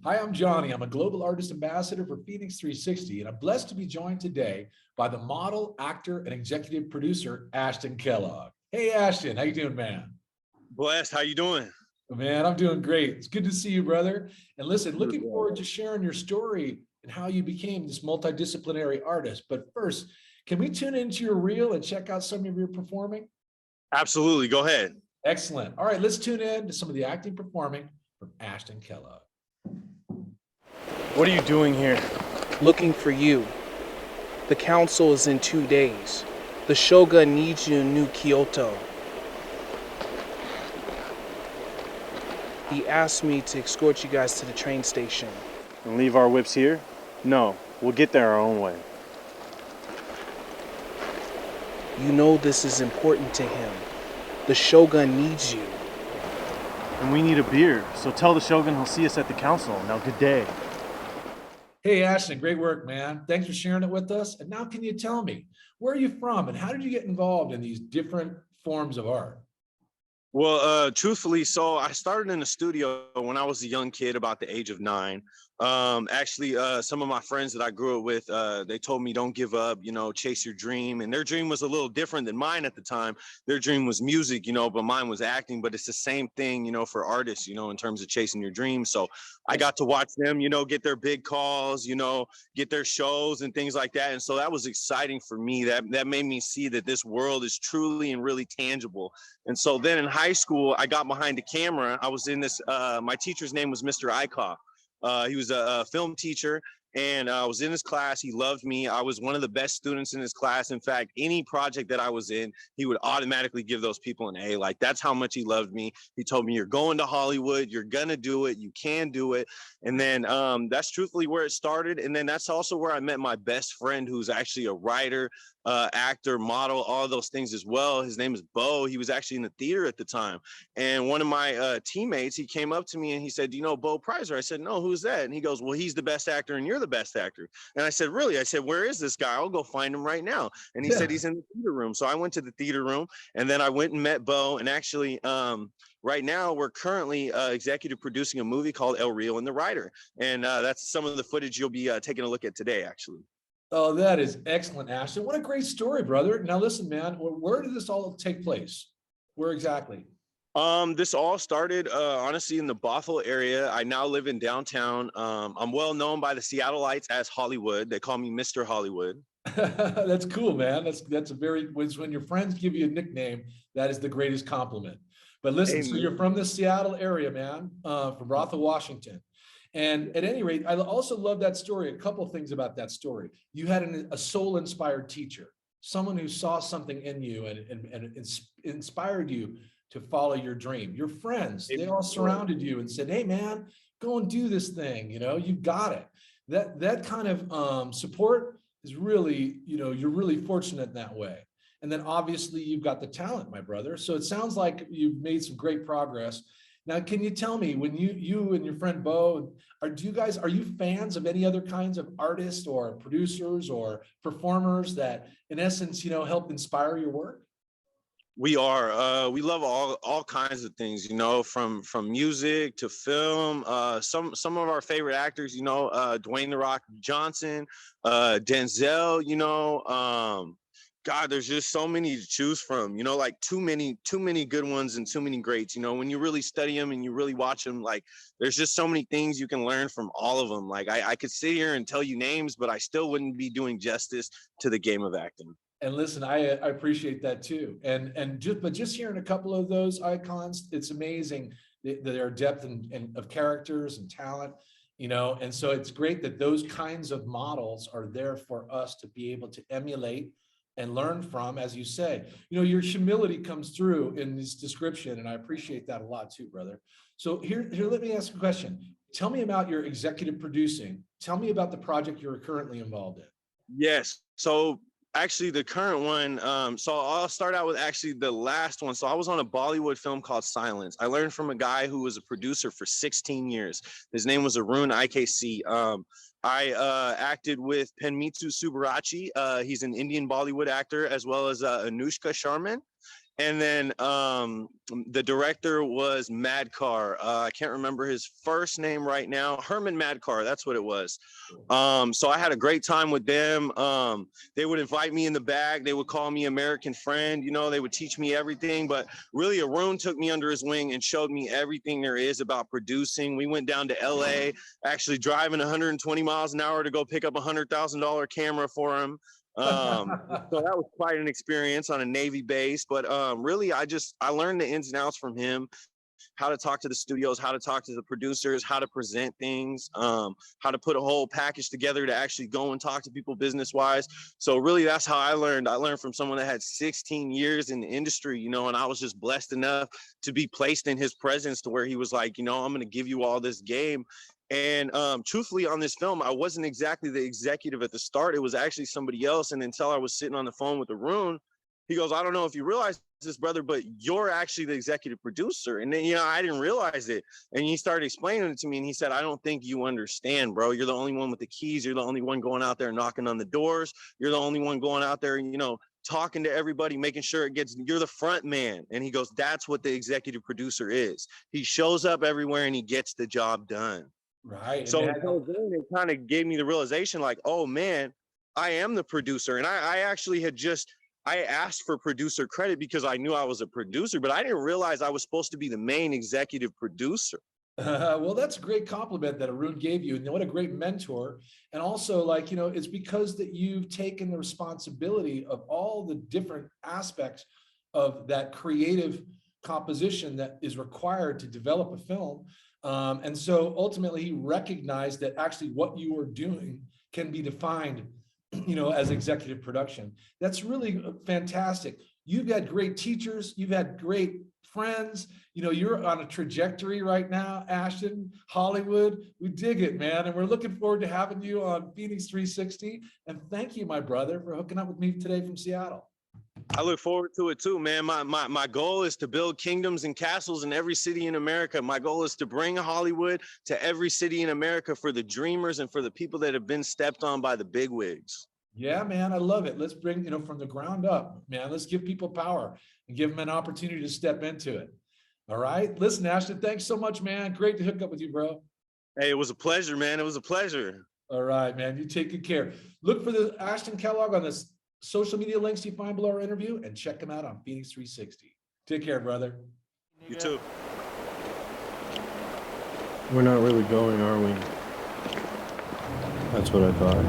Hi, I'm Johnny. I'm a global artist ambassador for FENIX360, and I'm blessed to be joined today by the model, actor, and executive producer, ASHTON Kellogg. Hey, Ashton, how you doing, man? Blessed, how you doing? Man, I'm doing great. It's good to see you, brother. And listen, looking forward to sharing your story and how you became this multidisciplinary artist. But first, can we tune into your reel and check out some of your performing? Absolutely, go ahead. Excellent. All right, let's tune in to some of the acting performing from ASHTON Kellogg. What are you doing here? Looking for you. The council is in 2 days. The Shogun needs you in New Kyoto. He asked me to escort you guys to the train station. And leave our whips here? No, we'll get there our own way. You know this is important to him. The Shogun needs you. And we need a beer, so tell the Shogun he'll see us at the council. Now, good day. Hey, Ashton, great work, man. Thanks for sharing it with us. And now can you tell me, where are you from and how did you get involved in these different forms of art? Well, truthfully, so I started in the studio when I was a young kid, about the age of 9. Actually, some of my friends that I grew up with, they told me don't give up, chase your dream. And their dream was a little different than mine at the time. Their dream was music, but mine was acting. But it's the same thing, for artists, in terms of chasing your dreams. So I got to watch them, get their big calls, get their shows and things like that. And so that was exciting for me. That made me see that this world is truly and really tangible. And so then in high school, I got behind the camera. I was in this, my teacher's name was Mr. Ikoff. He was a film teacher, and I was in his class. He loved me. I was one of the best students in his class. In fact, any project that I was in, he would automatically give those people an A. Like, that's how much he loved me. He told me, you're going to Hollywood. You're going to do it. You can do it. And then that's truthfully where it started. And then that's also where I met my best friend, who's actually a writer, actor, model, all those things as well. His name is Bo. He was actually in the theater at the time. And one of my teammates, he came up to me and he said, do you know Bo Prizer? I said, no, who's that? And he goes, well, he's the best actor and you're the best actor. And I said, really? I said, where is this guy? I'll go find him right now. And he said, he's in the theater room. So I went to the theater room and then I went and met Bo. And actually, right now, we're currently executive producing a movie called El Rio and the Rider. And that's some of the footage you'll be taking a look at today, actually. Oh, that is excellent, Ashton. What a great story, brother. Now, listen, man, where did this all take place? Where exactly? This all started, honestly, in the Bothell area. I now live in downtown. I'm well known by the Seattleites as Hollywood. They call me Mr. Hollywood. That's cool, man. That's a very, when your friends give you a nickname, that is the greatest compliment. But listen, so you're from the Seattle area, man, from Bothell, Washington. And at any rate, I also love that story. A couple of things about that story. You had a soul-inspired teacher, someone who saw something in you and inspired you to follow your dream. Your friends, they all surrounded you and said, hey, man, go and do this thing. You've got it. That kind of support is really, you're really fortunate in that way. And then obviously you've got the talent, my brother. So it sounds like you've made some great progress. Now, can you tell me, when you and your friend Bo, are you fans of any other kinds of artists or producers or performers that in essence, help inspire your work? We are. We love all kinds of things, from music to film. Some of our favorite actors, Dwayne "The Rock" Johnson, Denzel, God, there's just so many to choose from, like too many good ones and too many greats. When you really study them and you really watch them, like there's just so many things you can learn from all of them. Like I could sit here and tell you names, but I still wouldn't be doing justice to the game of acting. And listen, I appreciate that too. And just hearing a couple of those icons, it's amazing their depth and of characters and talent, and so it's great that those kinds of models are there for us to be able to emulate and learn from. As you say, your humility comes through in this description, and I appreciate that a lot too, brother. So here, let me ask a question. Tell me about your executive producing. Tell me about the project you're currently involved in. Yes. So actually the current one, so I'll start out with actually the last one. So I was on a Bollywood film called Silence. I learned from a guy who was a producer for 16 years. His name was Arun IKC. I acted with Penmitsu Subbarachi. He's an Indian Bollywood actor, as well as Anushka Sharman. And then the director was Madcar. I can't remember his first name right now. Herman Madcar, that's what it was. So I had a great time with them. They would invite me in the back. They would call me American friend. You know, they would teach me everything. But really, Arun took me under his wing and showed me everything there is about producing. We went down to LA, actually driving 120 miles an hour to go pick up a $100,000 camera for him. So that was quite an experience on a Navy base. But really, I learned the ins and outs from him, how to talk to the studios, how to talk to the producers, how to present things, how to put a whole package together to actually go and talk to people business wise. So really, that's how I learned. I learned from someone that had 16 years in the industry, you know, and I was just blessed enough to be placed in his presence to where he was like, you know, I'm going to give you all this game. And truthfully, on this film, I wasn't exactly the executive at the start. It was actually somebody else. And until I was sitting on the phone with Arun, he goes, I don't know if you realize this, brother, but you're actually the executive producer. And then, you know, I didn't realize it. And he started explaining it to me. And he said, I don't think you understand, bro. You're the only one with the keys. You're the only one going out there knocking on the doors. You're the only one going out there, you know, talking to everybody, making sure it gets, you're the front man. And he goes, that's what the executive producer is. He shows up everywhere and he gets the job done. Right. So it kind of gave me the realization like, oh man, I am the producer. And I actually had I asked for producer credit because I knew I was a producer, but I didn't realize I was supposed to be the main executive producer. Well, that's a great compliment that Arun gave you. And what a great mentor. And also, like, you know, it's because that you've taken the responsibility of all the different aspects of that creative composition that is required to develop a film. And so ultimately he recognized that actually what you were doing can be defined, you know, as executive production. That's really fantastic. You've had great teachers, you've had great friends, you know, you're on a trajectory right now, Ashton, Hollywood. We dig it, man. And we're looking forward to having you on FENIX360. And thank you, my brother, for hooking up with me today from Seattle. I look forward to it too, man. My goal is to build kingdoms and castles in every city in America. My goal is to bring Hollywood to every city in America for the dreamers and for the people that have been stepped on by the bigwigs. Yeah, man, I love it. Let's bring, you know, from the ground up, man. Let's give people power and give them an opportunity to step into it. All right. Listen, Ashton, thanks so much, man. Great to hook up with you, bro. Hey, it was a pleasure, man. It was a pleasure. All right, man. You take good care. Look for the ASHTON Kellogg on the social media links you find below our interview and check them out on FENIX360. Take care, brother. You too. We're not really going, are we? That's what I thought.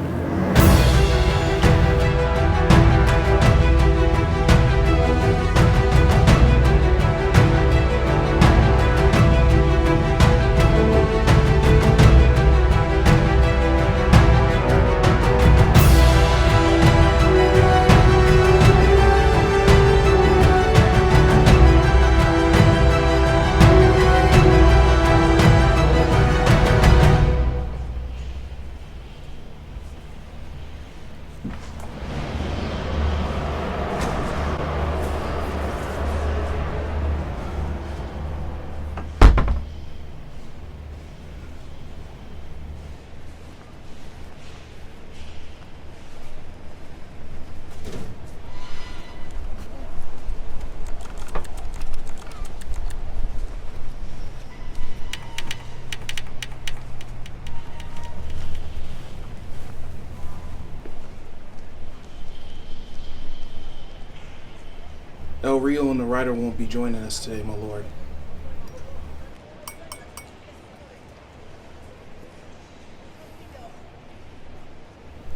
El Rio and the writer won't be joining us today, my lord.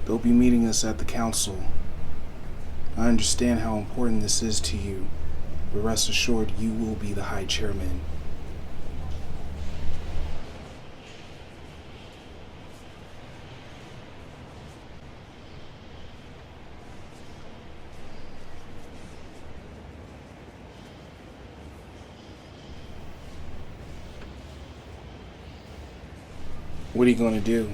They'll be meeting us at the council. I understand how important this is to you, but rest assured you will be the high chairman. What are you going to do?